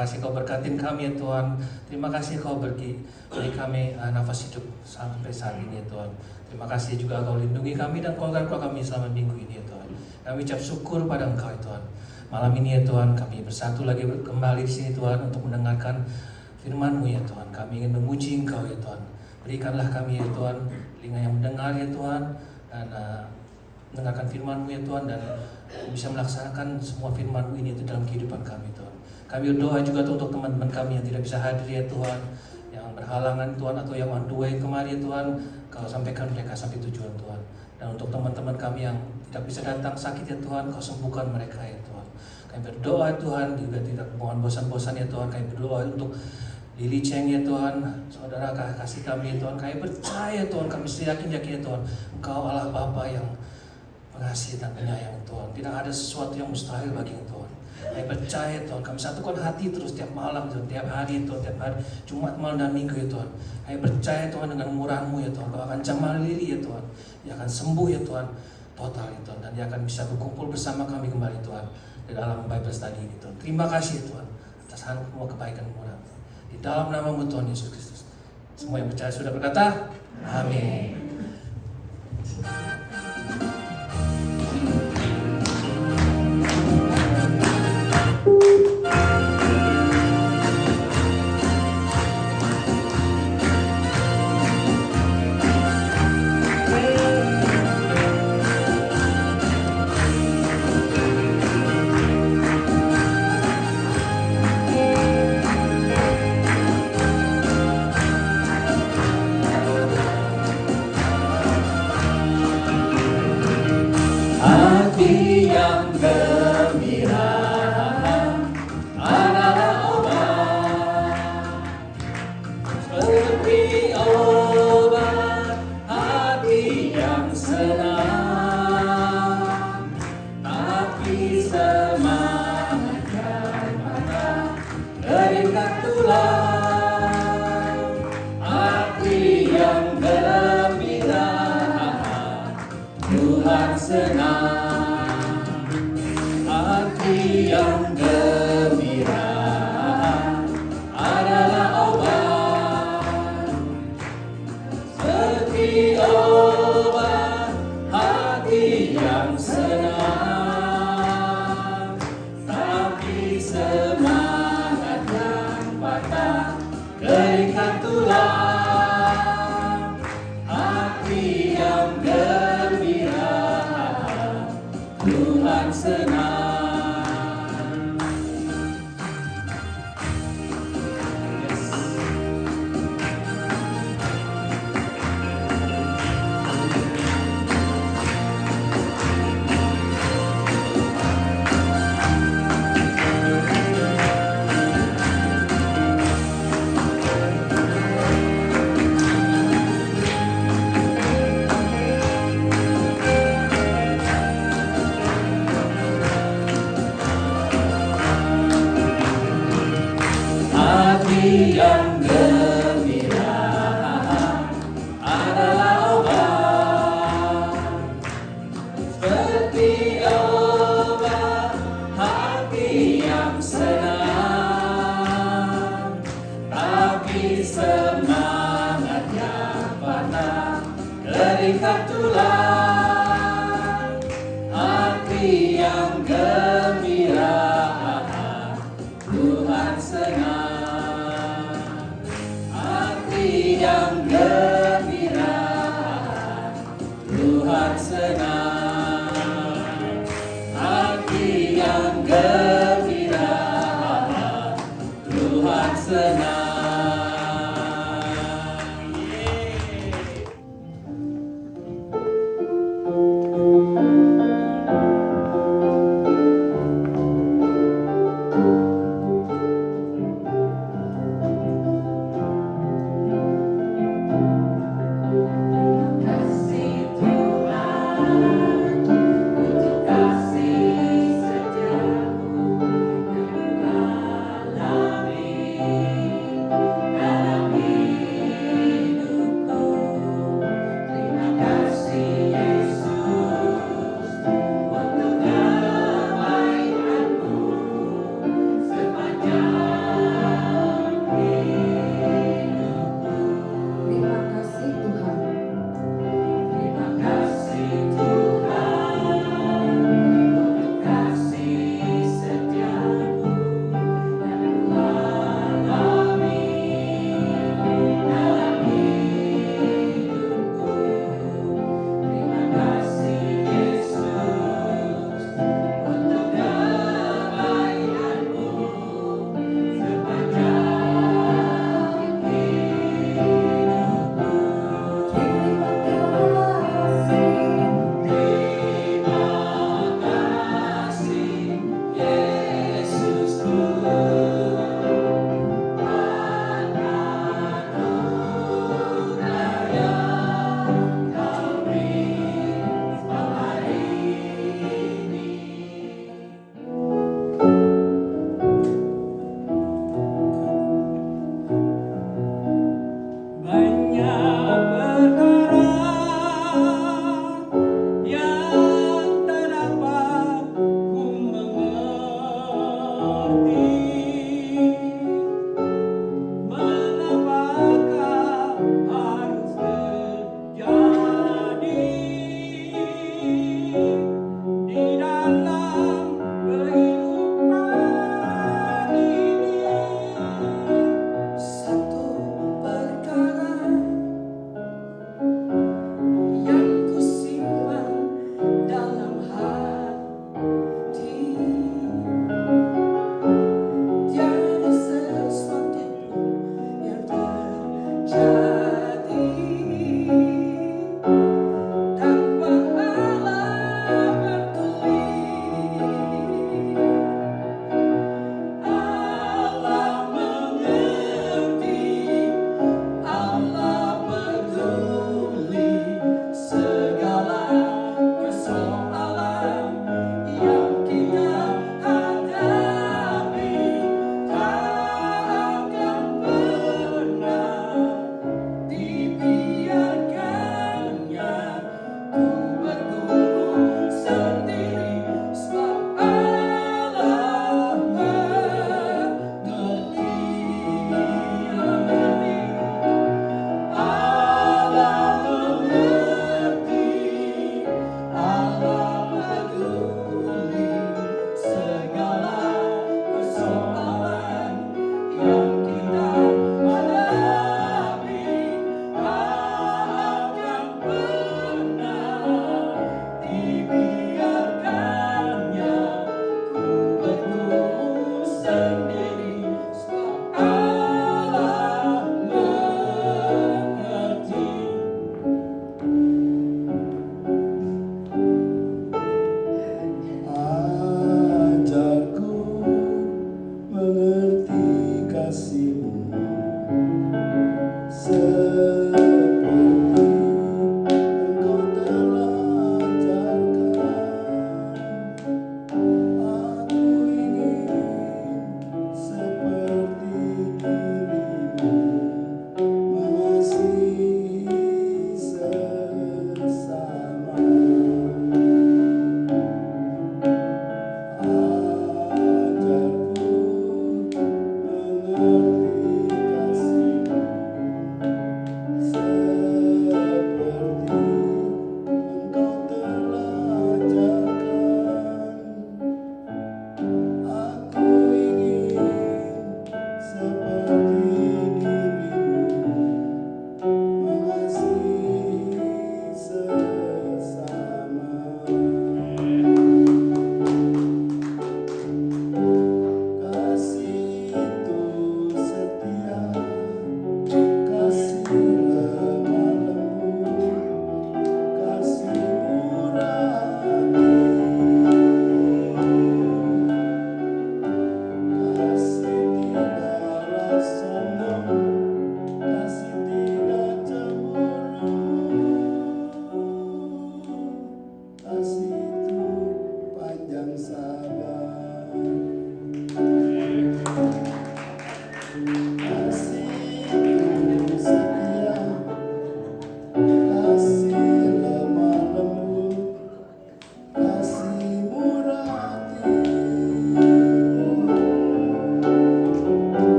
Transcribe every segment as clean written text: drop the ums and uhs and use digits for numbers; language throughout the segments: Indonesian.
kasih Kau berkatin kami ya Tuhan. Terima kasih Kau beri kami nafas hidup sampai saat ini ya Tuhan. Terima kasih juga Kau lindungi kami dan keluarga kami selama minggu ini ya Tuhan. Kami ucap syukur pada Engkau ya Tuhan. Malam ini ya Tuhan, kami bersatu lagi kembali di sini Tuhan untuk mendengarkan firman-Mu ya Tuhan. Kami ingin memuji Engkau ya Tuhan. Berikanlah kami ya Tuhan telinga yang mendengar ya Tuhan, dan mendengarkan firman-Mu ya Tuhan, dan bisa melaksanakan semua firman-Mu ini itu dalam kehidupan kami Tuhan. Kami berdoa juga untuk teman-teman kami yang tidak bisa hadir ya Tuhan, yang berhalangan Tuhan atau yang on the way kemari ya Tuhan, Kau sampaikan mereka sampai tujuan Tuhan. Dan untuk teman-teman kami yang tidak bisa datang sakit ya Tuhan, Kau sembuhkan mereka ya Tuhan. Kami berdoa Tuhan, juga tidak mohon bosan-bosan ya Tuhan. Kami berdoa untuk Lili Cheng ya Tuhan, saudara kasih kami ya Tuhan. Kami percaya Tuhan, kami yakin ya Tuhan, Engkau Allah Bapa yang pengasih dan penyayang Tuhan. Tidak ada sesuatu yang mustahil bagi Tuhan. Kami percaya Tuhan, kami satukan hati terus tiap malam, tiap hari Tuhan, tiap hari, Jumat malam dan Minggu ya Tuhan. Kami percaya Tuhan dengan murah-Mu ya Tuhan, Kau akan jamah Lili ya Tuhan. Dia akan sembuh ya Tuhan, total ya Tuhan. Dan dia akan bisa berkumpul bersama kami kembali Tuhan, di dalam Bible study ini Tuhan. Terima kasih Tuhan, atas semua kebaikan murah. Di dalam nama-Mu Tuhan Yesus Kristus. Semua yang percaya sudah berkata, amin.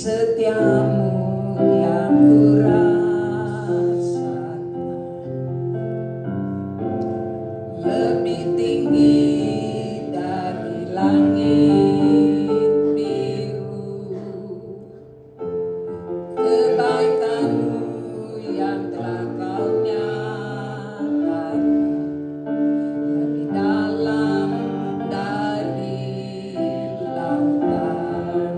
setiamu yang kurasakan lebih tinggi dari langit biru. Kebaikanmu yang telah kau nyatakan lebih dalam dari lautan.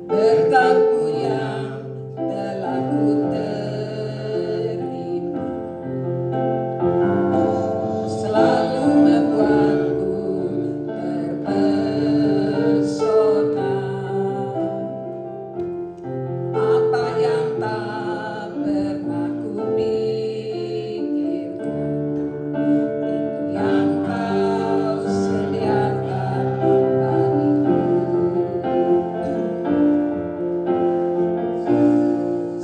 Berkat-Mu yang telah ku terima selalu membuatku terpesona. Apa yang tak pernah ku pikirkan, itu yang kau sediakan bagiku.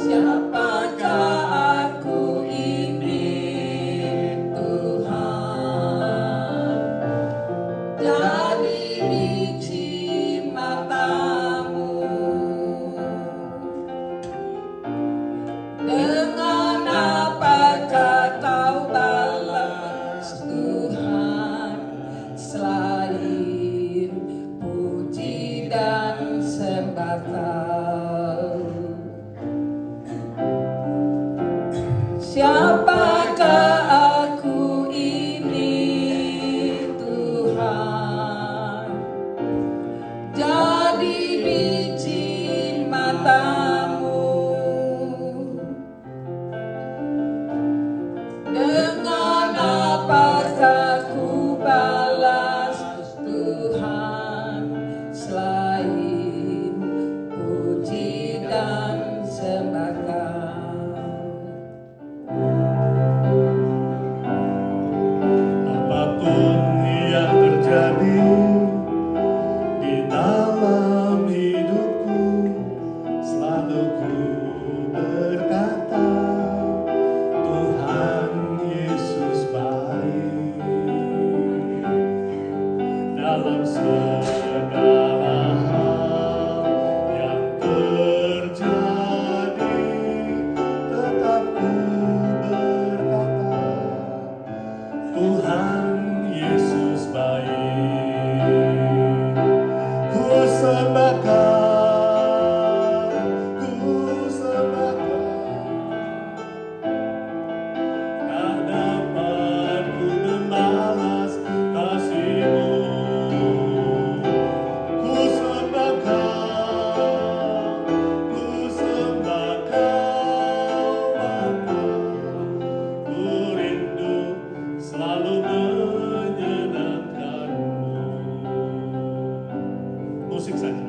Siapakah aku ini, Tuhan? Jadi biji mata-Mu. Dengan apakah kau balas, Tuhan, selain puji dan sembah Kau? Siapakah aku ini, Tuhan? Jadi biji mata-Mu. Dengan apakah ku balas, Tuhan, selain puji dan sembah Kau? Apapun yang terjadi di dalam hidupku, selalu ku berkata, Tuhan Yesus baik. Dalam segala hal yang terjadi, tetap ku berkata, Tuhan Yesus baik. Ku sembahkan, tak dapat ku membalas kasih-Mu. Ku sembahkan Bapa. Ku rindu selalu menyenangkan-Mu. Musik saja.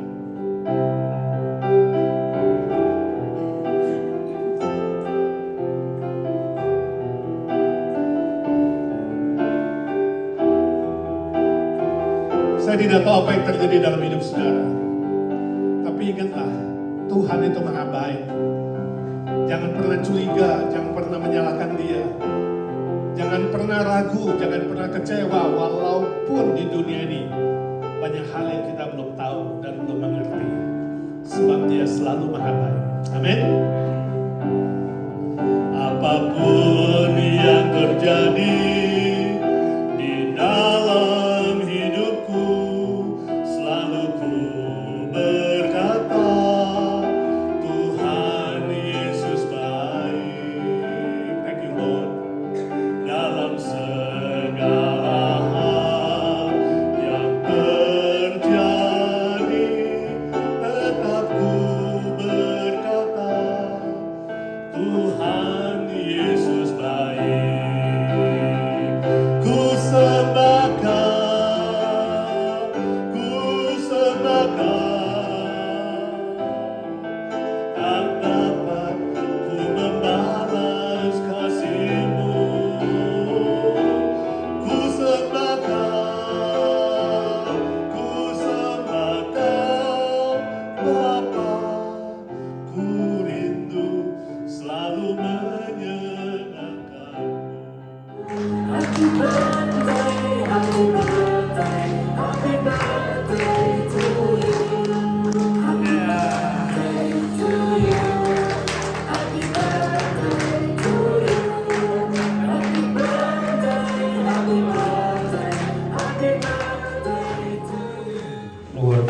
Saya tidak tahu apa yang terjadi dalam hidup saudara, tapi ingatlah, Tuhan itu maha baik. Jangan pernah curiga, jangan pernah menyalahkan Dia. Jangan pernah ragu, jangan pernah kecewa, walaupun di dunia ini banyak hal yang kita belum tahu dan belum mengerti. Sebab Dia selalu maha baik. Amin. Apapun yang terjadi di dalam hidupku, selalu ku berkata, Tuhan Yesus baik. Thank you Lord. Dalam segala hal yang terjadi, tetap ku berkata,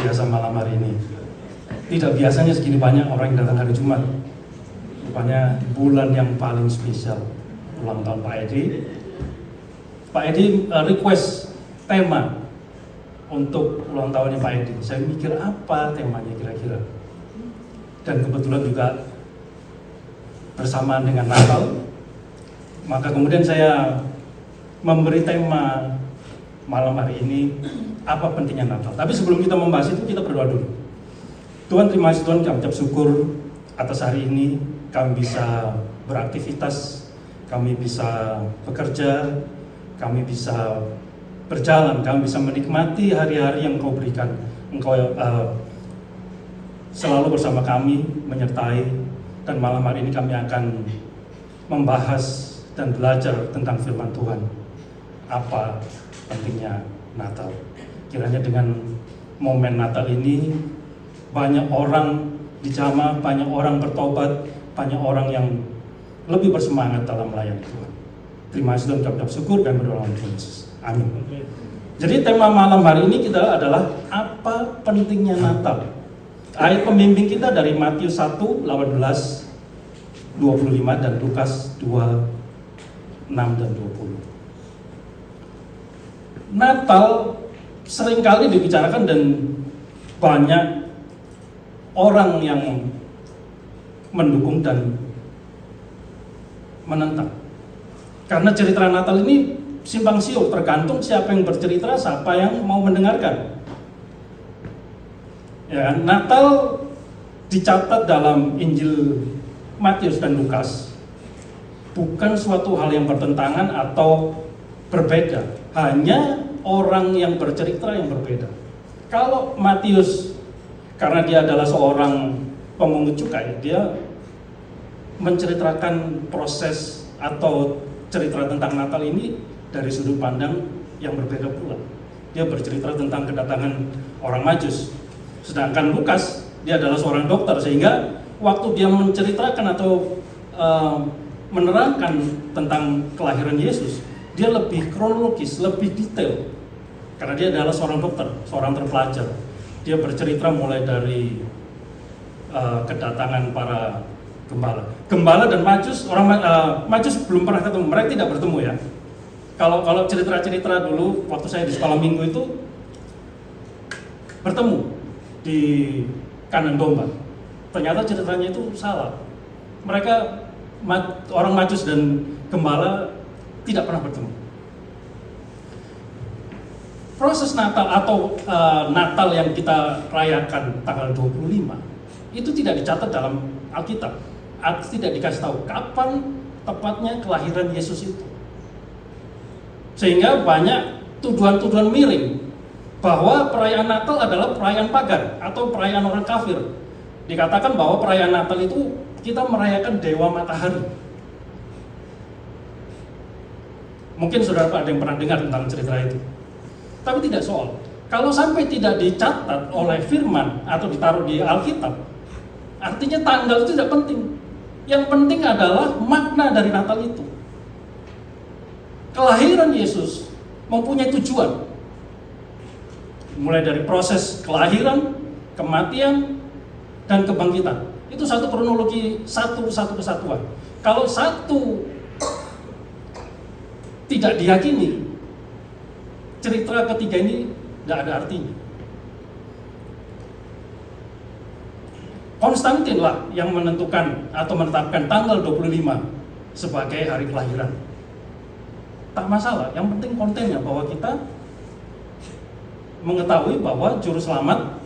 biasa malam hari ini. Tidak biasanya segini banyak orang yang datang hari Jumat. Rupanya bulan yang paling spesial, ulang tahun Pak Edi. Pak Edi request tema untuk ulang tahunnya Pak Edi. Saya mikir apa temanya kira-kira. Dan kebetulan juga bersamaan dengan Natal, maka kemudian saya memberi tema malam hari ini, apa pentingnya Natal. Tapi sebelum kita membahas itu, kita berdoa dulu. Tuhan, terima kasih Tuhan, kami ucap syukur atas hari ini kami bisa beraktivitas, kami bisa bekerja, kami bisa berjalan, kami bisa menikmati hari-hari yang Engkau berikan. Engkau selalu bersama kami, menyertai, dan malam hari ini kami akan membahas dan belajar tentang firman Tuhan. Apa pentingnya Natal? Kiranya dengan momen Natal ini banyak orang dijamah, banyak orang bertobat, banyak orang yang lebih bersemangat dalam melayani Tuhan. Terima kasih dan ucap syukur dan berdoa dalam Tuhan Yesus. Amin. Jadi tema malam hari ini kita adalah apa pentingnya Natal. Ayat pembimbing kita dari Matius 1, 18, 25 dan Lukas 2, 6 dan 20. Natal seringkali dibicarakan dan banyak orang yang mendukung dan menentang. Karena cerita Natal ini simpang siur, tergantung siapa yang bercerita, siapa yang mau mendengarkan. Ya, Natal dicatat dalam Injil Matius dan Lukas bukan suatu hal yang bertentangan atau berbeda, hanya orang yang bercerita yang berbeda. Kalau Matius, karena dia adalah seorang pemungut cukai, dia menceritakan proses atau cerita tentang Natal ini dari sudut pandang yang berbeda pula. Dia bercerita tentang kedatangan orang Majus. Sedangkan Lukas, dia adalah seorang dokter, sehingga waktu dia menceritakan atau menerangkan tentang kelahiran Yesus, dia lebih kronologis, lebih detail. Karena dia adalah seorang dokter, seorang terpelajar. Dia bercerita mulai dari kedatangan para gembala dan Majus. Majus belum pernah ketemu, mereka tidak bertemu ya. Kalau cerita-cerita dulu waktu saya di sekolah minggu itu bertemu di kandang domba. Ternyata ceritanya itu salah. Mereka orang Majus dan gembala tidak pernah bertemu. Proses Natal atau Natal yang kita rayakan tanggal 25 itu tidak dicatat dalam Alkitab. Tidak dikasih tahu kapan tepatnya kelahiran Yesus itu. Sehingga banyak tuduhan-tuduhan miring bahwa perayaan Natal adalah perayaan pagan atau perayaan orang kafir. Dikatakan bahwa perayaan Natal itu kita merayakan dewa matahari. Mungkin saudara ada yang pernah dengar tentang cerita itu. Tapi tidak soal. Kalau sampai tidak dicatat oleh firman atau ditaruh di Alkitab, artinya tanggal itu tidak penting. Yang penting adalah makna dari Natal itu. Kelahiran Yesus mempunyai tujuan. Mulai dari proses kelahiran, kematian, dan kebangkitan. Itu satu kronologi, satu kesatuan. Kalau satu tidak diyakini, cerita ketiga ini tidak ada artinya. Konstantin lah yang menentukan atau menetapkan tanggal 25 sebagai hari kelahiran. Tak masalah, yang penting kontennya bahwa kita mengetahui bahwa juru selamat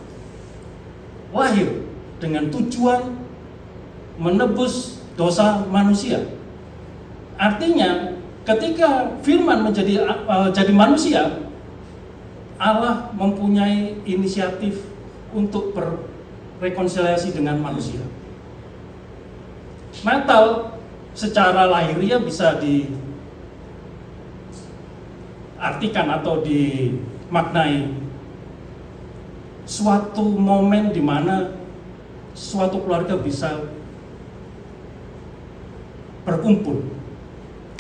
lahir dengan tujuan menebus dosa manusia. Artinya ketika firman jadi manusia, Allah mempunyai inisiatif untuk berrekonsiliasi dengan manusia. Natal secara lahiriah bisa diartikan atau dimaknai suatu momen di mana suatu keluarga bisa berkumpul.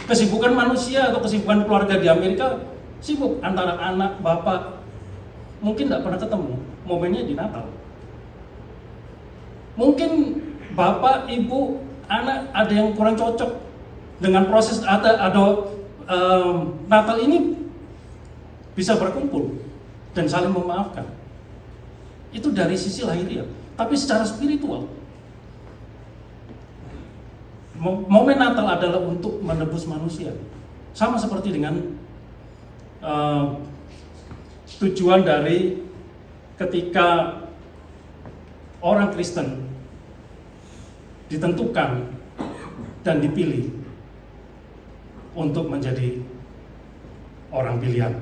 Kesibukan manusia atau kesibukan keluarga di Amerika sibuk antara anak, bapak, mungkin tidak pernah ketemu, momennya di Natal. Mungkin bapak, ibu, anak ada yang kurang cocok dengan proses ada Natal ini bisa berkumpul dan saling memaafkan. Itu dari sisi lahiriah, tapi secara spiritual momen Natal adalah untuk menebus manusia. Sama seperti dengan tujuan dari ketika orang Kristen ditentukan dan dipilih untuk menjadi orang pilihan.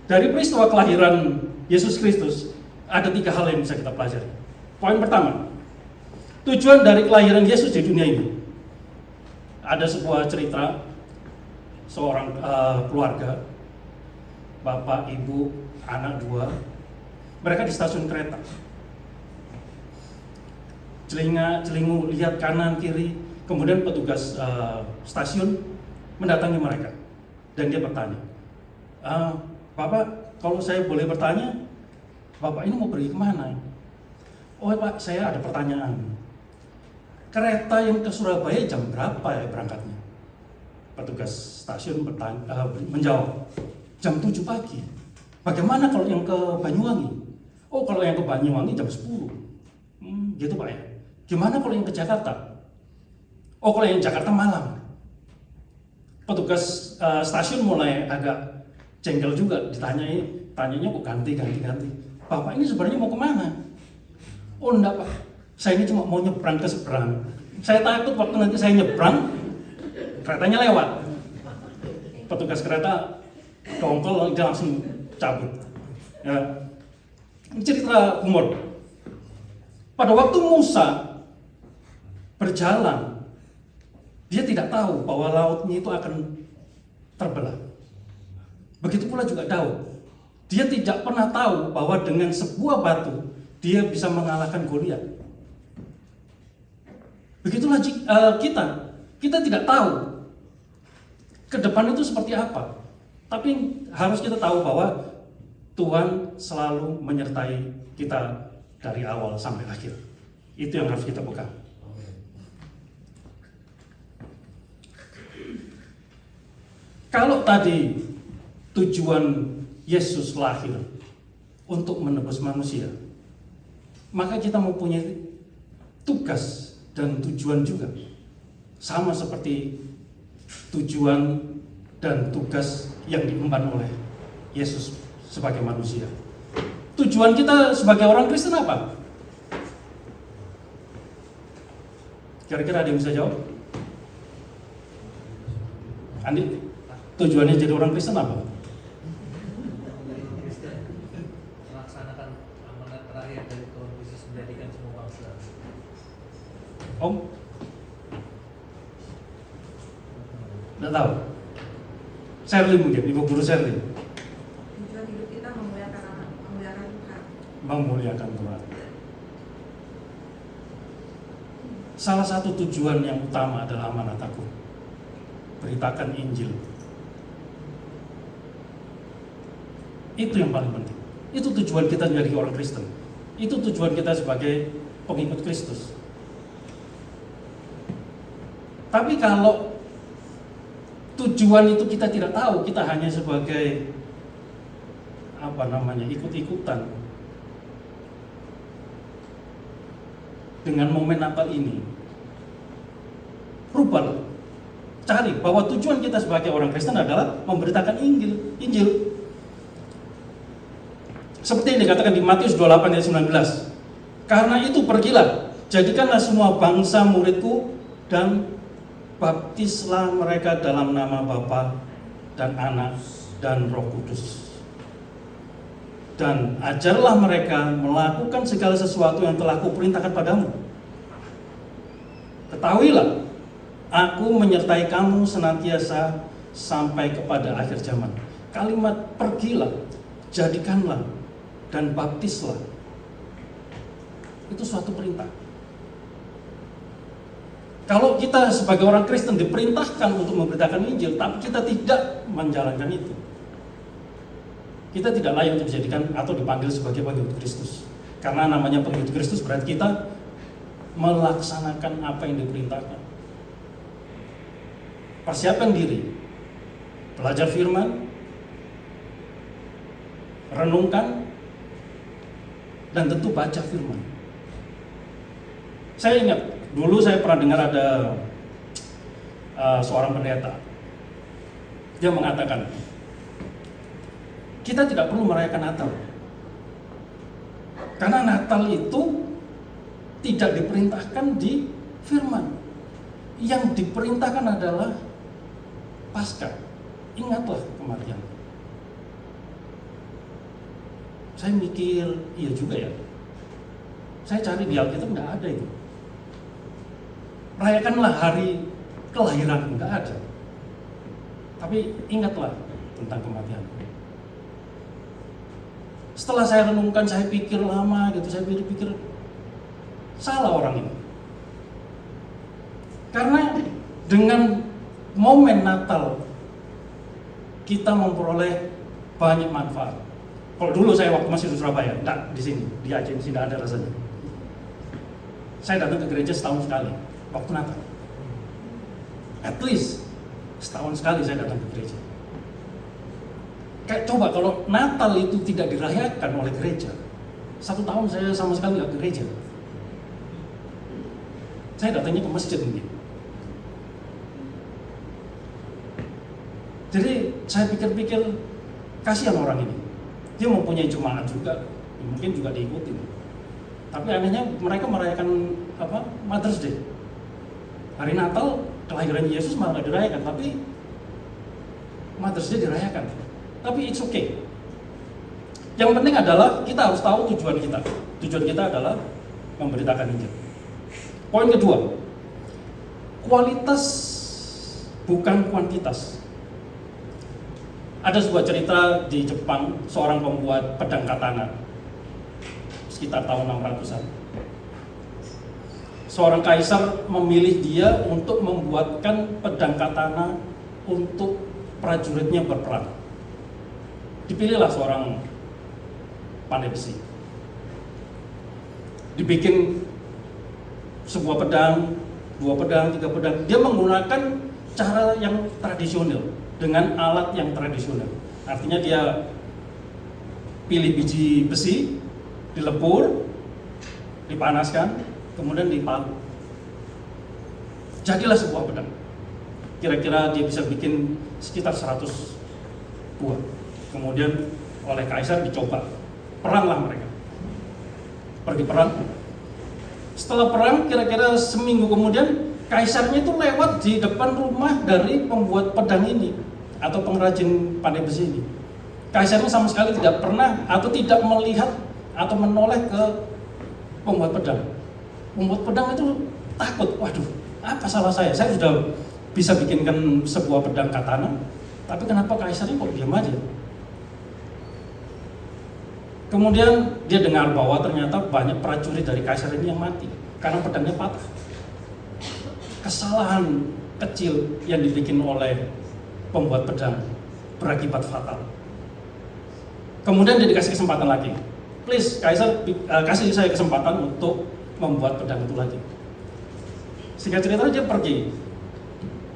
Dari peristiwa kelahiran Yesus Kristus ada 3 hal yang bisa kita pelajari. Poin pertama, tujuan dari kelahiran Yesus di dunia ini. Ada sebuah cerita seorang keluarga, bapak, ibu, anak 2. Mereka di stasiun kereta. Celingu lihat kanan kiri, kemudian petugas stasiun mendatangi mereka dan dia bertanya, Bapak, kalau saya boleh bertanya, Bapak ini mau pergi kemana? Oh Pak, saya ada pertanyaan. Kereta yang ke Surabaya jam berapa ya berangkatnya? Petugas stasiun menjawab, jam 7 pagi. Bagaimana kalau yang ke Banyuwangi? Oh kalau yang ke Banyuwangi jam 10. Gitu Pak ya. Gimana kalau yang ke Jakarta? Oh kalau yang Jakarta malam. Petugas stasiun mulai agak jengkel juga, tanyanya kok ganti. Bapak ini sebenarnya mau kemana? Oh enggak Pak, saya ini cuma mau nyebrang ke seberang. Saya takut waktu nanti saya nyebrang, keretanya lewat. Petugas kereta dongkol, dia langsung cabut. Ya. Ini cerita humor. Pada waktu Musa berjalan, dia tidak tahu bahwa lautnya itu akan terbelah. Begitu pula juga Daud. Dia tidak pernah tahu bahwa dengan sebuah batu dia bisa mengalahkan Goliat. Begitulah kita tidak tahu ke depan itu seperti apa. Tapi harus kita tahu bahwa Tuhan selalu menyertai kita dari awal sampai akhir. Itu yang harus kita pegang. Kalau tadi tujuan Yesus lahir untuk menebus manusia, maka kita mempunyai tugas dan tujuan juga. Sama seperti tujuan dan tugas yang diemban oleh Yesus sebagai manusia. Tujuan kita sebagai orang Kristen apa? Kira-kira ada yang bisa jawab? Andi, tujuannya jadi orang Kristen apa? Melaksanakan amanat terakhir dari Tuhan Yesus menjadikan semua bangsa. Om? Nggak tahu. Shirley mungkin, Ibu Guru Shirley. Tujuan hidup kita memuliakan Tuhan. Memuliakan Tuhan. Salah satu tujuan yang utama adalah amanat aku. Beritakan Injil. Itu yang paling penting. Itu tujuan kita menjadi orang Kristen. Itu tujuan kita sebagai pengikut Kristus. Tapi kalau tujuan itu kita tidak tahu, kita hanya sebagai ikut-ikutan dengan momen Natal ini. Rubah, cari bahwa tujuan kita sebagai orang Kristen adalah memberitakan Injil. Seperti yang dikatakan di Matius 28 ayat 19. Karena itu pergilah, jadikanlah semua bangsa muridku dan baptislah mereka dalam nama Bapa dan Anak dan Roh Kudus. Dan ajarlah mereka melakukan segala sesuatu yang telah kuperintahkan padamu. Ketahuilah, aku menyertai kamu senantiasa sampai kepada akhir zaman. Kalimat pergilah, jadikanlah, dan baptislah. Itu suatu perintah. Kalau kita sebagai orang Kristen diperintahkan untuk memberitakan Injil, tapi kita tidak menjalankan itu, kita tidak layak untuk dijadikan atau dipanggil sebagai pengikut Kristus. Karena namanya pengikut Kristus berarti kita melaksanakan apa yang diperintahkan. Persiapkan diri, belajar firman, renungkan, dan tentu baca firman. Saya ingat, dulu saya pernah dengar ada seorang pendeta. Dia mengatakan, kita tidak perlu merayakan Natal. Karena Natal itu tidak diperintahkan di firman. Yang diperintahkan adalah Paskah. Ingatlah kematian. Saya mikir, iya juga ya. Saya cari di Alkitab nggak ada itu. Rayakanlah hari kelahiran, nggak ada. Tapi ingatlah tentang kematian. Setelah saya renungkan, saya pikir lama gitu, saya pikir salah orang ini. Karena dengan momen Natal kita memperoleh banyak manfaat. Kalau dulu saya waktu masih di Surabaya, enggak di sini, di Aceh di sini ada rasanya. Saya datang ke gereja setahun sekali waktu Natal. At least setahun sekali saya datang ke gereja. Kayak coba kalau Natal itu tidak dirayakan oleh gereja, 1 tahun saya sama sekali nggak ke gereja. Saya datangnya ke masjid mungkin. Jadi saya pikir-pikir kasihan orang ini. Dia mempunyai jemaat juga, mungkin juga diikuti. Tapi anehnya mereka merayakan Mother's Day. Hari Natal kelahiran Yesus malah nggak dirayakan, tapi Mother's Day dirayakan. Tapi it's okay. Yang penting adalah kita harus tahu tujuan kita. Tujuan kita adalah memberitakan Injil. Poin kedua, kualitas bukan kuantitas. Ada sebuah cerita di Jepang, seorang pembuat pedang katana sekitar tahun 600-an. Seorang kaisar memilih dia untuk membuatkan pedang katana untuk prajuritnya berperang. Dipilihlah seorang pandai besi. Dibikin sebuah pedang, 2 pedang, 3 pedang. Dia menggunakan cara yang tradisional dengan alat yang tradisional. Artinya dia pilih biji besi, dilepur, dipanaskan, kemudian dipalu. Jadilah sebuah pedang. Kira-kira dia bisa bikin sekitar 100 buah. Kemudian oleh kaisar dicoba. Peranglah mereka. Pergi perang. Setelah perang, kira-kira seminggu kemudian, kaisarnya itu lewat di depan rumah dari pembuat pedang ini atau pengrajin pandai besi ini. Kaisarnya sama sekali tidak pernah atau tidak melihat atau menoleh ke pembuat pedang. Pembuat pedang itu takut, waduh, apa salah saya? Saya sudah bisa bikinkan sebuah pedang katana, tapi kenapa kaisarnya kok diam aja? Kemudian dia dengar bahwa ternyata banyak prajurit dari kaisar ini yang mati karena pedangnya patah. Kesalahan kecil yang dibikin oleh pembuat pedang berakibat fatal. Kemudian dia dikasih kesempatan lagi. Please, kaisar, kasih saya kesempatan untuk membuat pedang itu lagi. Singkat cerita dia pergi.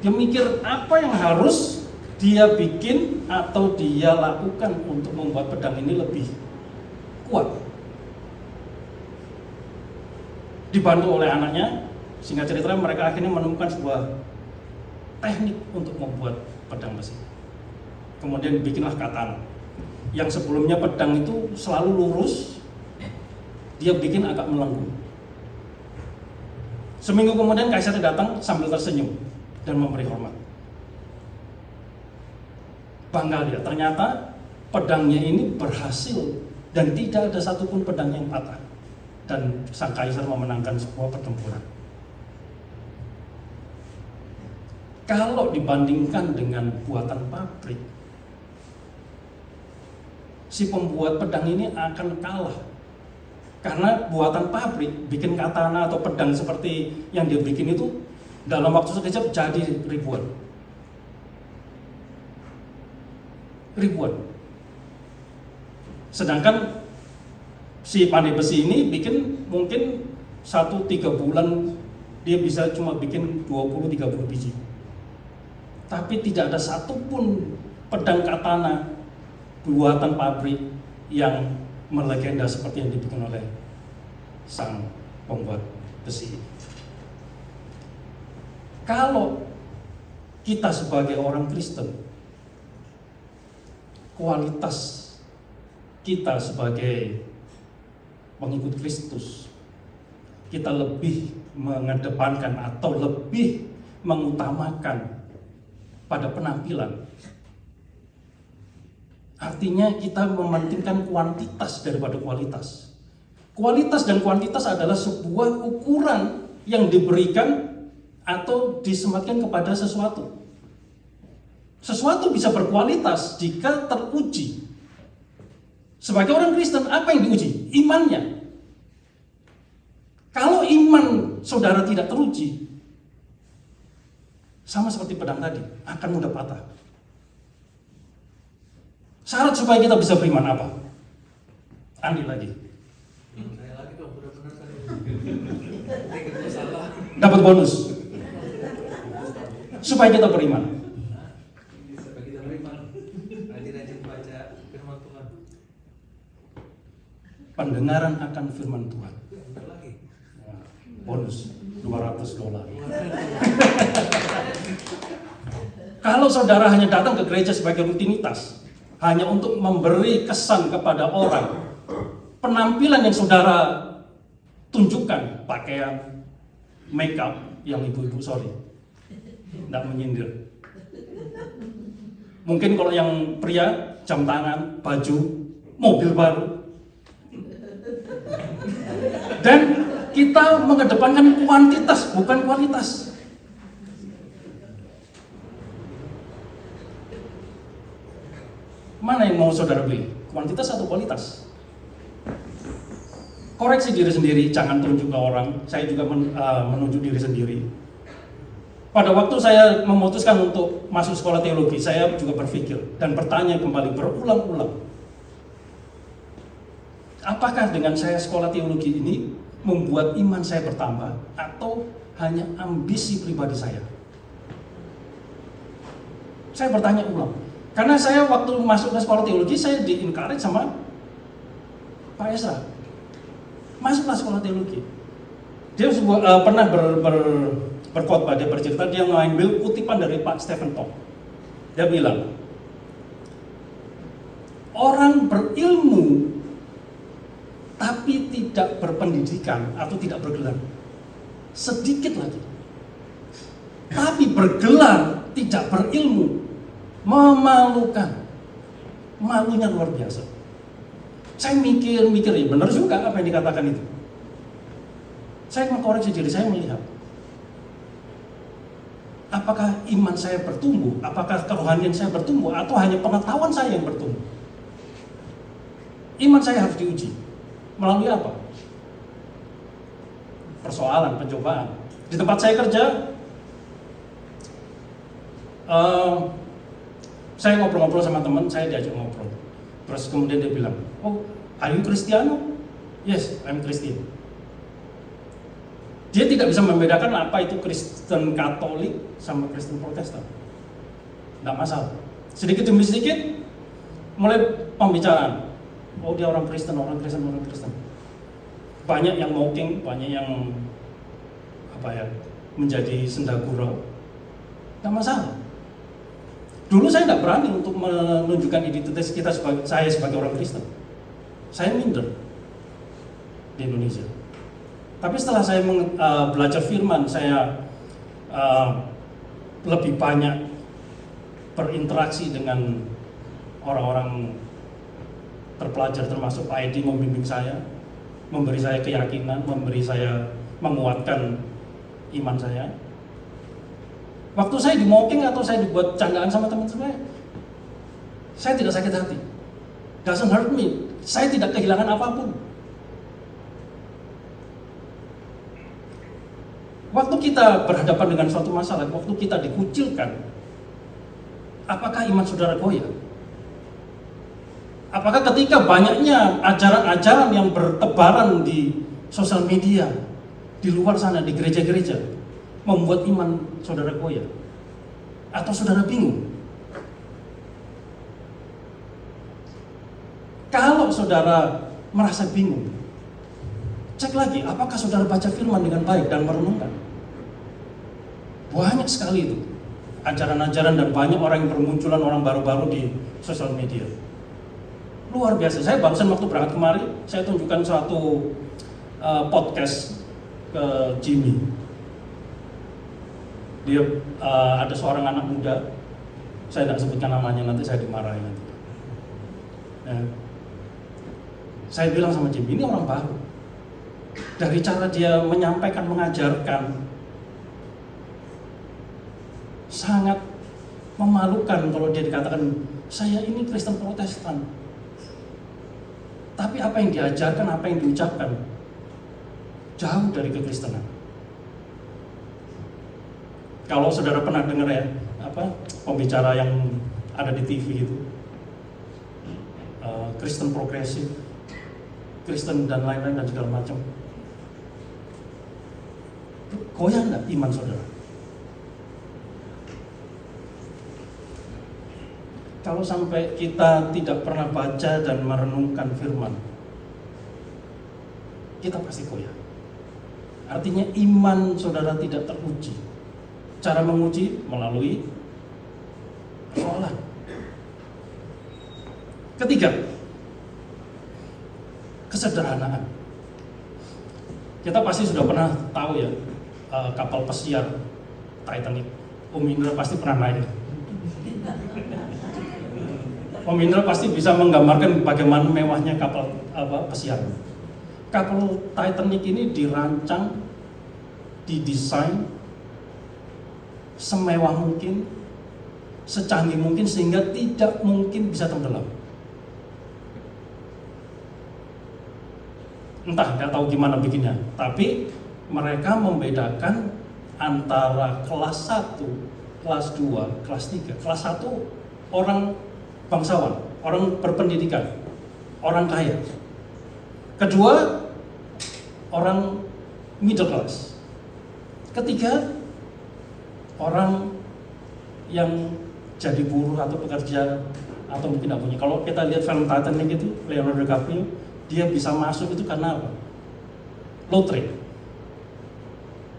Dia mikir apa yang harus dia bikin atau dia lakukan untuk membuat pedang ini lebih kuat. Dibantu oleh anaknya, singkat cerita mereka akhirnya menemukan sebuah teknik untuk membuat pedang besi. Kemudian bikinlah katana. Yang sebelumnya pedang itu selalu lurus, dia bikin agak melengkung. Seminggu kemudian kaisar datang sambil tersenyum dan memberi hormat. Bangga dia, ternyata pedangnya ini berhasil dan tidak ada satupun pedang yang patah. Dan sang kaisar memenangkan sebuah pertempuran. Kalau dibandingkan dengan buatan pabrik, si pembuat pedang ini akan kalah. Karena buatan pabrik, bikin katana atau pedang seperti yang dia bikin itu dalam waktu sekejap jadi ribuan. Sedangkan si pandai besi ini bikin mungkin 1-3 bulan dia bisa cuma bikin 20-30 biji. Tapi tidak ada satupun pedang katana buatan pabrik yang melegenda seperti yang dibikin oleh sang pembuat besi. Kalau kita sebagai orang Kristen, kualitas kita sebagai pengikut Kristus, kita lebih mengedepankan atau lebih mengutamakan pada penampilan. Artinya kita mementingkan kuantitas daripada kualitas. Kualitas dan kuantitas adalah sebuah ukuran yang diberikan atau disematkan kepada sesuatu. Sesuatu bisa berkualitas jika teruji. Sebagai orang Kristen, apa yang diuji? Imannya. Kalau iman saudara tidak teruji, sama seperti pedang tadi, akan mudah patah. Syarat supaya kita bisa beriman apa? Andi lagi. Saya lagi dong, benar-benar tadi. Saya salah. Dapat bonus. Supaya kita beriman. Supaya kita beriman. Rajin-rajin baca firman Tuhan. Pendengaran akan firman Tuhan. Benar lagi. Nah, bonus $200. Kalau saudara hanya datang ke gereja sebagai rutinitas, hanya untuk memberi kesan kepada orang, penampilan yang saudara tunjukkan, pakaian, make up, yang ibu-ibu sorry, tidak menyindir. Mungkin kalau yang pria, jam tangan, baju, mobil baru. Dan kita mengedepankan kuantitas, bukan kualitas. Mana yang mau saudara pilih? Kuantitas atau kualitas? Koreksi diri sendiri, jangan tunjuk ke orang. Saya juga menunjuk diri sendiri. Pada waktu saya memutuskan untuk masuk sekolah teologi, saya juga berpikir dan bertanya kembali berulang-ulang. Apakah dengan saya sekolah teologi ini membuat iman saya bertambah atau hanya ambisi pribadi saya? Saya bertanya ulang. Karena saya waktu masuk ke sekolah teologi, saya di-encourage sama Pak Esra. Masuklah sekolah teologi. Dia pernah berkhotbah, dia bercerita, dia mengambil kutipan dari Pak Stephen Tong. Dia bilang, orang berilmu tapi tidak berpendidikan atau tidak bergelar, sedikit lagi. Tapi bergelar tidak berilmu, memalukan, malunya luar biasa. Saya mikir ya benar juga apa yang dikatakan itu. Saya mengkoreksi diri, saya melihat apakah iman saya bertumbuh, apakah kerohanian saya bertumbuh, atau hanya pengetahuan saya yang bertumbuh. Iman saya harus diuji melalui apa? Persoalan, pencobaan. Di tempat saya kerja, saya ngobrol-ngobrol sama teman, saya diajak ngobrol. Terus kemudian dia bilang, oh, are you Cristiano? Yes, I'm Christian. Dia tidak bisa membedakan apa itu Kristen Katolik sama Kristen Protestan. Tidak masalah. Sedikit demi sedikit, mulai pembicaraan. Oh, dia orang Kristen, orang Kristen, orang Kristen. Banyak yang mocking, banyak yang menjadi senda gurau. Tidak masalah. Dulu saya tidak berani untuk menunjukkan identitas kita saya sebagai orang Kristen. Saya minder di Indonesia. Tapi setelah saya belajar firman, saya lebih banyak berinteraksi dengan orang-orang terpelajar, termasuk Pak Edi membimbing saya, memberi saya keyakinan, menguatkan iman saya. Waktu saya di mocking atau saya dibuat candaan sama teman saya tidak sakit hati. Doesn't hurt me. Saya tidak kehilangan apapun. Waktu kita berhadapan dengan suatu masalah, waktu kita dikucilkan, apakah iman saudara goyah? Apakah ketika banyaknya ajaran-ajaran yang bertebaran di sosial media, di luar sana, di gereja-gereja, membuat iman saudara goyah? Atau saudara bingung? Kalau saudara merasa bingung, cek lagi, apakah saudara baca firman dengan baik dan merenungkan? Banyak sekali itu ajaran-ajaran dan banyak orang yang bermunculan, orang baru-baru di sosial media. Luar biasa. Saya barusan waktu berangkat kemari, saya tunjukkan suatu podcast ke Jimmy. Dia ada seorang anak muda, saya tidak sebutkan namanya, nanti saya dimarahin nanti. Nah, saya bilang sama Jimmy, ini orang baru. Dari cara dia menyampaikan, mengajarkan, sangat memalukan kalau dia dikatakan, saya ini Kristen Protestan. Tapi apa yang diajarkan, apa yang diucapkan, jauh dari kekristenan. Kalau saudara pernah dengar ya, pembicara yang ada di TV itu, Kristen progresif, Kristen dan lain-lain dan segala macam. Goyah nggak iman saudara? Kalau sampai kita tidak pernah baca dan merenungkan firman, kita pasti goyah. Artinya iman saudara tidak teruji. Cara menguji melalui persoalan. Ketiga, kesederhanaan. Kita pasti sudah pernah tahu ya, kapal pesiar Titanic. Om Indra pasti pernah naik. Om Indra pasti bisa menggambarkan bagaimana mewahnya kapal pesiar. Kapal Titanic ini dirancang, didesain semewah mungkin, secanggih mungkin sehingga tidak mungkin bisa tenggelam. Entah, nggak tahu gimana bikinnya. Tapi mereka membedakan antara kelas 1, kelas 2, kelas 3. Kelas 1 orang bangsawan, orang berpendidikan, orang kaya. Kedua, orang middle class. Ketiga, orang yang jadi buruh atau pekerja atau mungkin tidak punya. Kalau kita lihat film Titanic itu, Leonardo DiCaprio, dia bisa masuk itu karena apa? Lotre.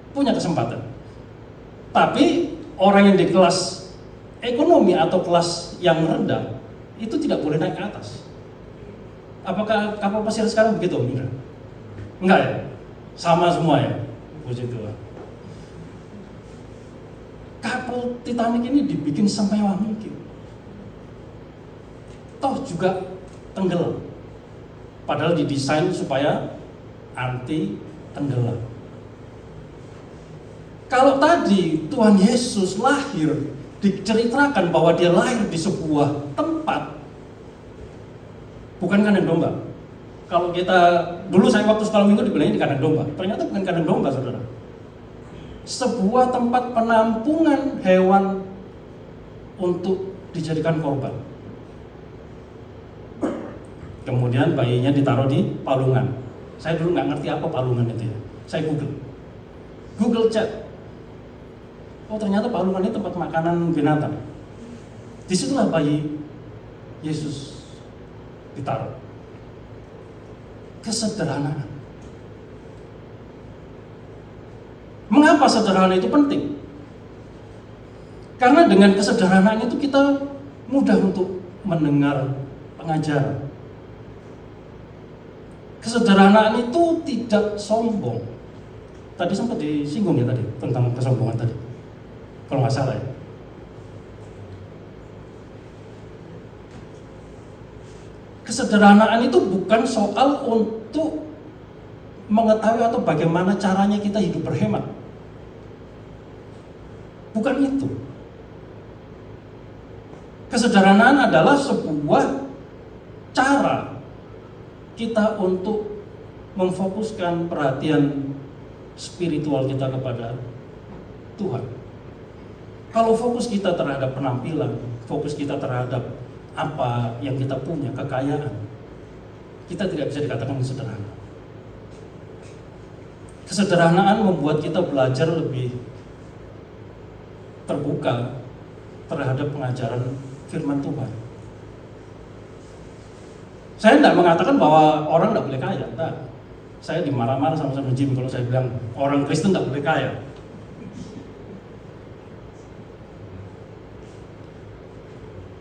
Punya kesempatan. Tapi orang yang di kelas ekonomi atau kelas yang rendah itu tidak boleh naik ke atas. Apakah kapal pesiar sekarang begitu, Indra? Enggak ya? Sama semua ya? Puji Tuhan. Kapal Titanic ini dibikin semewah mungkin. Toh juga tenggelam. Padahal didesain supaya anti tenggelam. Kalau tadi Tuhan Yesus lahir, diceritakan bahwa dia lahir di sebuah tempat, bukan kandang domba. Kalau kita, dulu saya waktu sekolah minggu dibilangnya di kandang domba. Ternyata bukan kandang domba, saudara. Sebuah tempat penampungan hewan untuk dijadikan korban. Kemudian bayinya ditaruh di palungan. Saya dulu nggak ngerti apa palungan itu ya. Saya Google chat. Oh ternyata palungan ini tempat makanan binatang. Disitulah bayi Yesus ditaruh. Kesederhanaan. Mengapa sederhana itu penting? Karena dengan kesederhanaan itu kita mudah untuk mendengar pengajaran. Kesederhanaan itu tidak sombong. Tadi sempat disinggung ya tadi tentang kesombongan tadi. Kalau nggak salah ya. Kesederhanaan itu bukan soal untuk mengetahui atau bagaimana caranya kita hidup berhemat. Bukan itu. Kesederhanaan adalah sebuah cara kita untuk memfokuskan perhatian spiritual kita kepada Tuhan. Kalau fokus kita terhadap penampilan, fokus kita terhadap apa yang kita punya, kekayaan, kita tidak bisa dikatakan sederhana. Kesederhanaan membuat kita belajar lebih terbuka terhadap pengajaran firman Tuhan. Saya tidak mengatakan bahwa orang tidak boleh kaya, tidak. Saya dimarah-marah sama Jim kalau saya bilang orang Kristen tidak boleh kaya.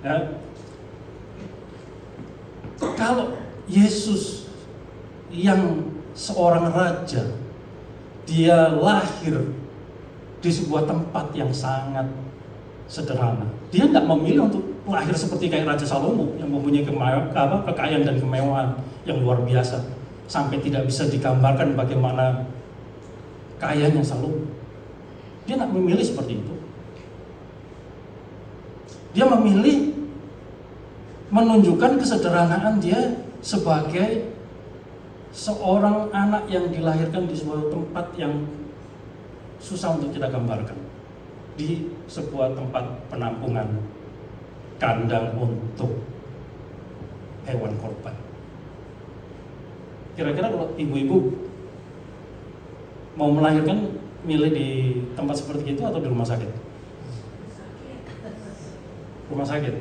Ya. Kalau Yesus yang seorang raja, dia lahir di sebuah tempat yang sangat sederhana. Dia tidak memilih untuk lahir seperti kayak Raja Salomo yang mempunyai kekayaan dan kemewahan yang luar biasa sampai tidak bisa digambarkan bagaimana kayanya Salomo. Dia tidak memilih seperti itu. Dia memilih menunjukkan kesederhanaan dia sebagai seorang anak yang dilahirkan di sebuah tempat yang susah untuk kita gambarkan, di sebuah tempat penampungan kandang untuk hewan korban. Kira-kira kalau ibu-ibu mau melahirkan, milih di tempat seperti itu atau di rumah sakit? Rumah sakit.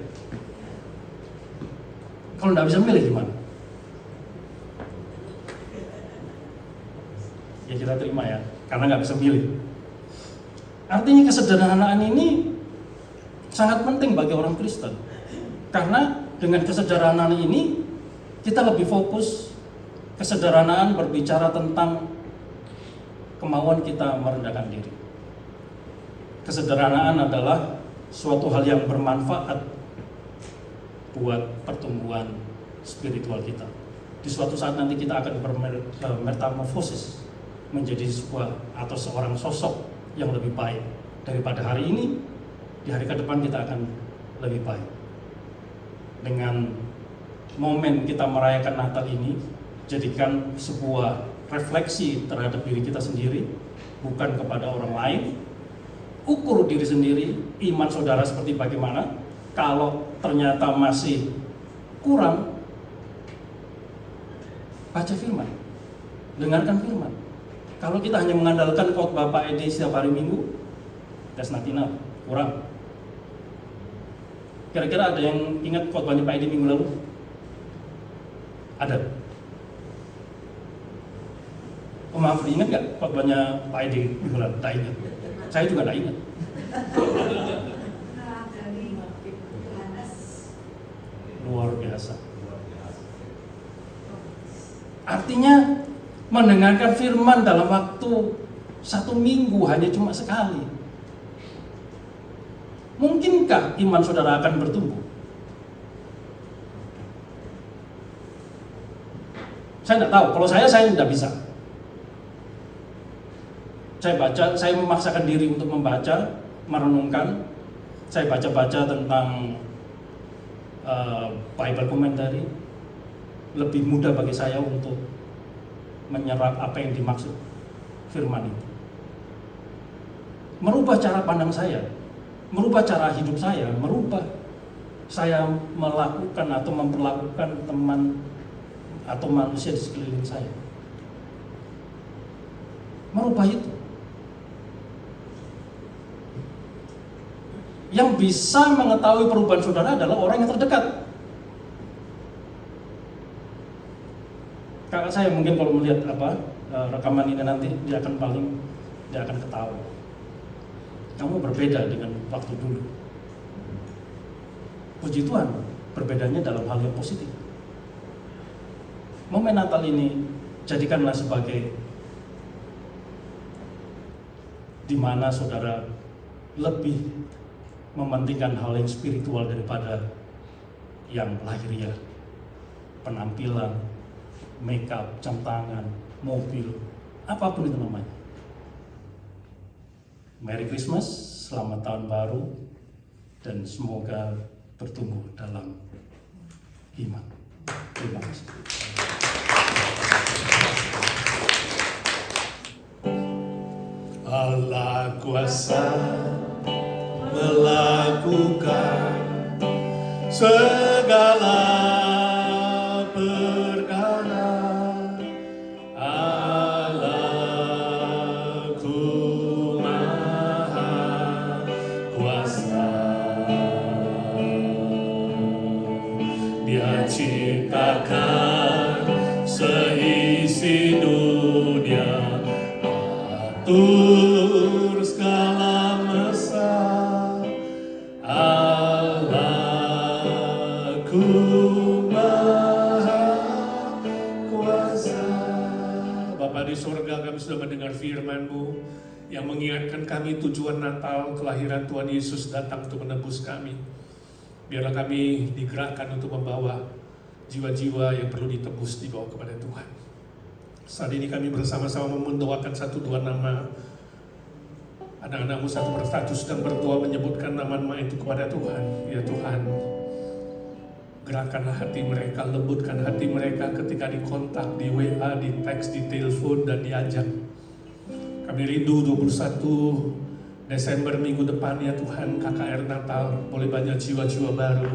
Kalau nggak bisa milih gimana? Ya kita terima ya, karena nggak bisa milih. Artinya kesederhanaan ini sangat penting bagi orang Kristen. Karena dengan kesederhanaan ini kita lebih fokus. Kesederhanaan berbicara tentang kemauan kita merendahkan diri. Kesederhanaan adalah suatu hal yang bermanfaat buat pertumbuhan spiritual kita. Di suatu saat nanti kita akan bermetamorfosis menjadi sebuah atau seorang sosok yang lebih baik daripada hari ini. Di hari ke depan kita akan lebih baik. Dengan momen kita merayakan Natal ini, jadikan sebuah refleksi terhadap diri kita sendiri, bukan kepada orang lain. Ukur diri sendiri, iman saudara seperti bagaimana. Kalau ternyata masih kurang, baca firman, dengarkan firman. Kalau kita hanya mengandalkan khotbah Pak Edi setiap hari Minggu, that's not enough, kurang. Kira-kira ada yang ingat khotbahnya Pak Edi minggu lalu? Ada. Oh maaf, ingat nggak khotbahnya Pak Edi minggu lalu? Tak ingat. Saya juga tak ingat. Luar biasa. Artinya mendengarkan firman dalam waktu 1 minggu hanya cuma sekali. Mungkinkah iman saudara akan bertumbuh? Saya tidak tahu. Kalau saya tidak bisa. Saya memaksakan diri untuk membaca, merenungkan. Saya baca-baca tentang Bible commentary. Lebih mudah bagi saya untuk menyerap apa yang dimaksud firman itu. Merubah cara pandang saya, merubah cara hidup saya, merubah saya melakukan atau memperlakukan teman atau manusia di sekeliling saya. Merubah itu. Yang bisa mengetahui perubahan saudara adalah orang yang terdekat. Kakak saya mungkin kalau melihat rekaman ini nanti dia akan ketawa. Kamu berbeda dengan waktu dulu. Puji Tuhan, berbedanya dalam hal yang positif. Momen Natal ini jadikanlah sebagai di mana saudara lebih mementingkan hal yang spiritual daripada yang lahiriah, penampilan, makeup, jam tangan, mobil, apapun itu namanya. Merry Christmas, selamat tahun baru, dan semoga bertumbuh dalam iman. Terima kasih. Allah kuasa melakukan segala Atur segala masa, Allahku Maha Kuasa. Bapa di surga, kami sudah mendengar firman-Mu yang mengingatkan kami tujuan Natal, kelahiran Tuhan Yesus datang untuk menebus kami. Biarlah kami digerakkan untuk membawa jiwa-jiwa yang perlu ditebus dibawa kepada Tuhan. Saat ini kami bersama-sama mendoakan 1-2 nama anak-anak-Mu satu persatu, sedang berdoa menyebutkan nama-nama itu kepada Tuhan. Ya Tuhan, gerakkanlah hati mereka, lembutkan hati mereka ketika dikontak, di WA, di teks, di telepon, dan diajak. Kami rindu 21 Desember minggu depan ya Tuhan, KKR Natal, boleh banyak jiwa-jiwa baru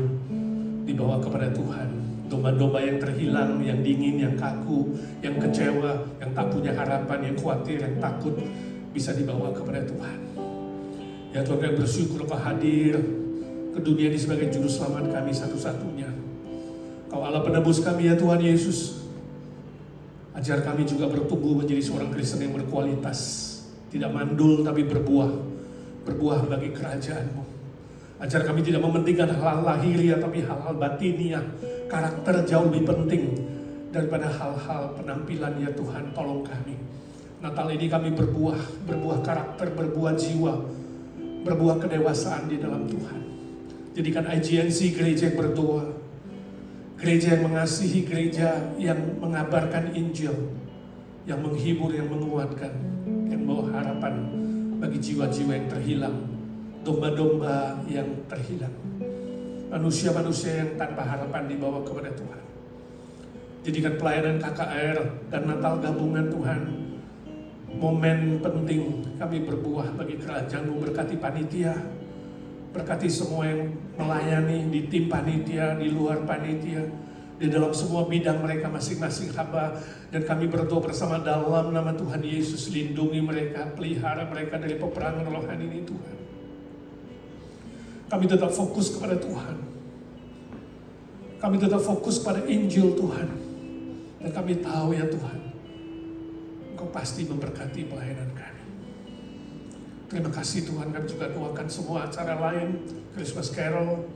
dibawa kepada Tuhan. Domba-domba yang terhilang, yang dingin, yang kaku, yang kecewa, yang tak punya harapan, yang khawatir, yang takut, bisa dibawa kepada Tuhan. Ya Tuhan, kami bersyukur Kau hadir ke dunia ini sebagai juru selamat kami satu-satunya. Kau Allah penebus kami ya Tuhan Yesus. Ajar kami juga bertumbuh menjadi seorang Kristen yang berkualitas, tidak mandul tapi berbuah bagi kerajaan-Mu. Ajar kami tidak mementingkan hal-hal lahiriah tapi hal-hal batiniah. Karakter jauh lebih penting daripada hal-hal penampilan ya Tuhan, tolong kami. Natal ini kami berbuah karakter, berbuah jiwa, berbuah kedewasaan di dalam Tuhan. Jadikan IGNC gereja yang berdoa, gereja yang mengasihi, gereja yang mengabarkan Injil, yang menghibur, yang menguatkan, yang membawa harapan bagi jiwa-jiwa yang terhilang, domba-domba yang terhilang, manusia-manusia yang tanpa harapan dibawa kepada Tuhan. Jadikan pelayanan KKR dan Natal gabungan Tuhan momen penting kami berbuah bagi kerajaan-Mu. Berkati panitia, berkati semua yang melayani di tim panitia, di luar panitia, di dalam semua bidang mereka masing-masing hamba. Dan kami berdoa bersama dalam nama Tuhan Yesus, lindungi mereka, pelihara mereka dari peperangan rohani ini Tuhan. Kami tetap fokus kepada Tuhan. Kami tetap fokus pada Injil Tuhan. Dan kami tahu ya Tuhan, Engkau pasti memberkati pelayanan kami. Terima kasih Tuhan, kami juga doakan semua acara lain, Christmas Carol,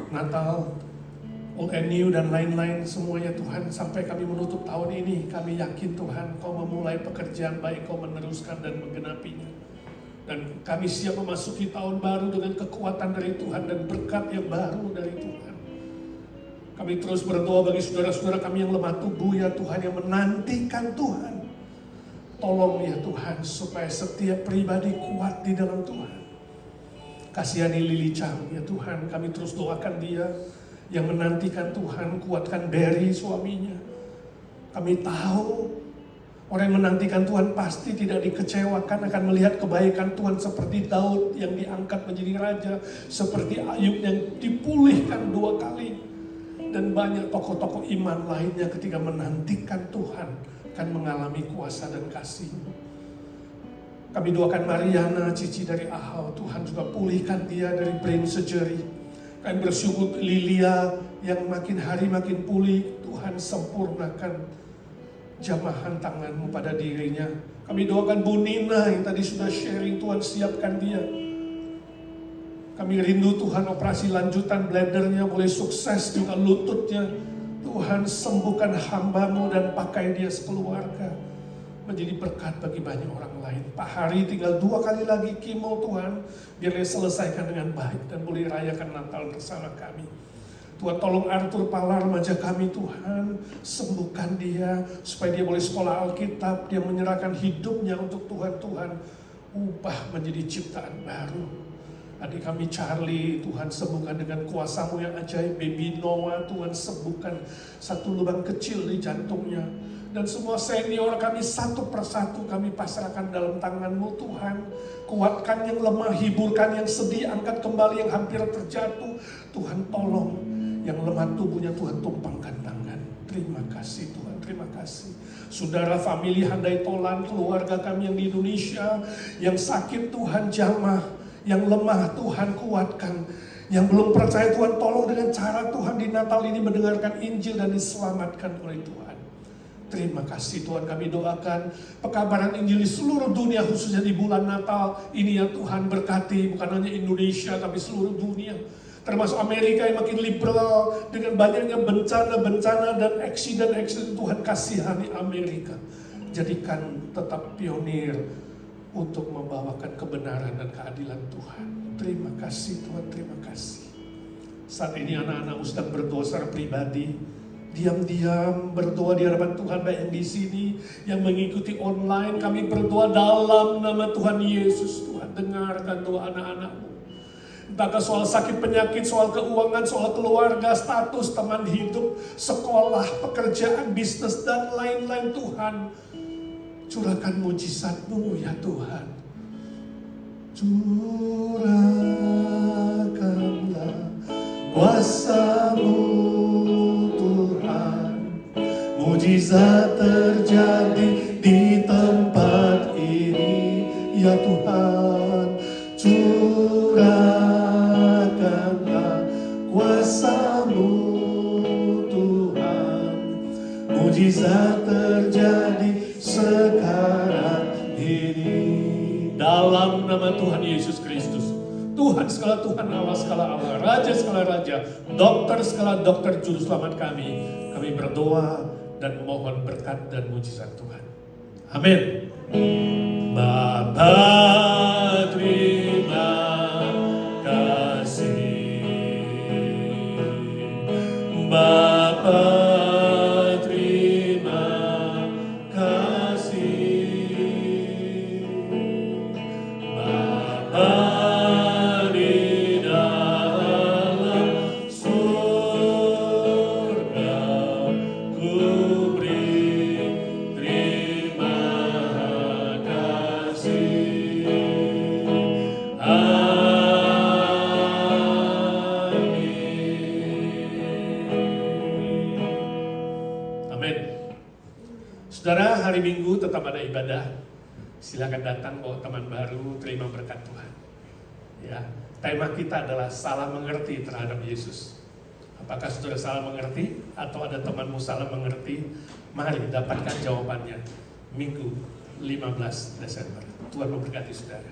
Natal, Old and New dan lain-lain semuanya Tuhan. Sampai kami menutup tahun ini, kami yakin Tuhan Kau memulai pekerjaan baik, Kau meneruskan dan menggenapinya. Dan kami siap memasuki tahun baru dengan kekuatan dari Tuhan dan berkat yang baru dari Tuhan. Kami terus berdoa bagi saudara-saudara kami yang lemah tubuh ya Tuhan, yang menantikan Tuhan. Tolong ya Tuhan supaya setiap pribadi kuat di dalam Tuhan. Kasihani Lili Chang ya Tuhan, kami terus doakan dia yang menantikan Tuhan. Kuatkan Barry suaminya. Kami tahu orang yang menantikan Tuhan pasti tidak dikecewakan, akan melihat kebaikan Tuhan seperti Daud yang diangkat menjadi raja, seperti Ayub yang dipulihkan 2 kali, dan banyak tokoh-tokoh iman lainnya ketika menantikan Tuhan akan mengalami kuasa dan kasih. Kami doakan Mariana, cici dari Ahau, Tuhan juga pulihkan dia dari brain surgery. Kami bersyukur Lilia yang makin hari makin pulih, Tuhan sempurnakan jamahan tangan-Mu pada dirinya. Kami doakan Bu Nina yang tadi sudah sharing, Tuhan siapkan dia. Kami rindu Tuhan operasi lanjutan bladdernya boleh sukses, juga lututnya. Tuhan sembuhkan hamba-Mu dan pakai dia sekeluarga menjadi berkat bagi banyak orang lain. Pak Hari tinggal 2 kali lagi kemo Tuhan, biar dia selesaikan dengan baik dan boleh rayakan Natal bersama kami. Tuhan tolong Arthur Pala remaja kami Tuhan, sembuhkan dia supaya dia boleh sekolah Alkitab, dia menyerahkan hidupnya untuk Tuhan. Tuhan ubah menjadi ciptaan baru. Adik kami Charlie, Tuhan sembuhkan dengan kuasa-Mu yang ajaib. Baby Noah, Tuhan sembuhkan satu lubang kecil di jantungnya. Dan semua senior kami satu persatu kami pasrahkan dalam tangan-Mu Tuhan. Kuatkan yang lemah, hiburkan yang sedih, angkat kembali yang hampir terjatuh. Tuhan tolong yang lemah tubuhnya, Tuhan tumpangkan tangan. Terima kasih Tuhan, terima kasih. Saudara famili Handai Tolan, keluarga kami yang di Indonesia, yang sakit Tuhan jamah, yang lemah Tuhan kuatkan. Yang belum percaya Tuhan tolong dengan cara Tuhan di Natal ini mendengarkan Injil dan diselamatkan oleh Tuhan. Terima kasih Tuhan, kami doakan pekabaran Injil di seluruh dunia, khususnya di bulan Natal ini ya Tuhan, berkati bukan hanya Indonesia tapi seluruh dunia. Termasuk Amerika yang makin liberal dengan banyaknya bencana-bencana dan eksiden-eksiden. Tuhan kasihani Amerika, jadikan tetap pionir untuk membawakan kebenaran dan keadilan Tuhan. Terima kasih Tuhan, terima kasih. Saat ini anak-anakmu sedang berdoa secara pribadi, diam-diam berdoa di hadapan Tuhan, baik yang di sini, yang mengikuti online. Kami berdoa dalam nama Tuhan Yesus. Tuhan, dengarkan doa anak-anakmu. Entahkah soal sakit penyakit, soal keuangan, soal keluarga, status, teman hidup, sekolah, pekerjaan, bisnis, dan lain-lain. Tuhan, curahkan mujizat-Mu ya Tuhan. Curahkanlah kuasa-Mu Tuhan, mujizat terjadi di tempat ini ya Tuhan. Curahkanlah kuasa-Mu Tuhan, mujizat terjadi sekarang ini. Dalam nama Tuhan Yesus Kristus, Tuhan segala Tuhan, Allah segala Allah, Raja segala Raja, Dokter segala Dokter, Juru Selamat kami berdoa dan memohon berkat dan mujizat Tuhan. Amin. Bapa, terima kasih. Bapa, terima kasih. Bapa di dalam surga, ku beri terima kasih. Amin. Saudara, hari Minggu tetap ada ibadah. Silakan datang bawa teman baru, terima berkat Tuhan. Ya, tema kita adalah salah mengerti terhadap Yesus. Apakah saudara salah mengerti atau ada temanmu salah mengerti? Mari dapatkan jawabannya Minggu 15 Desember. Tuhan memberkati saudara.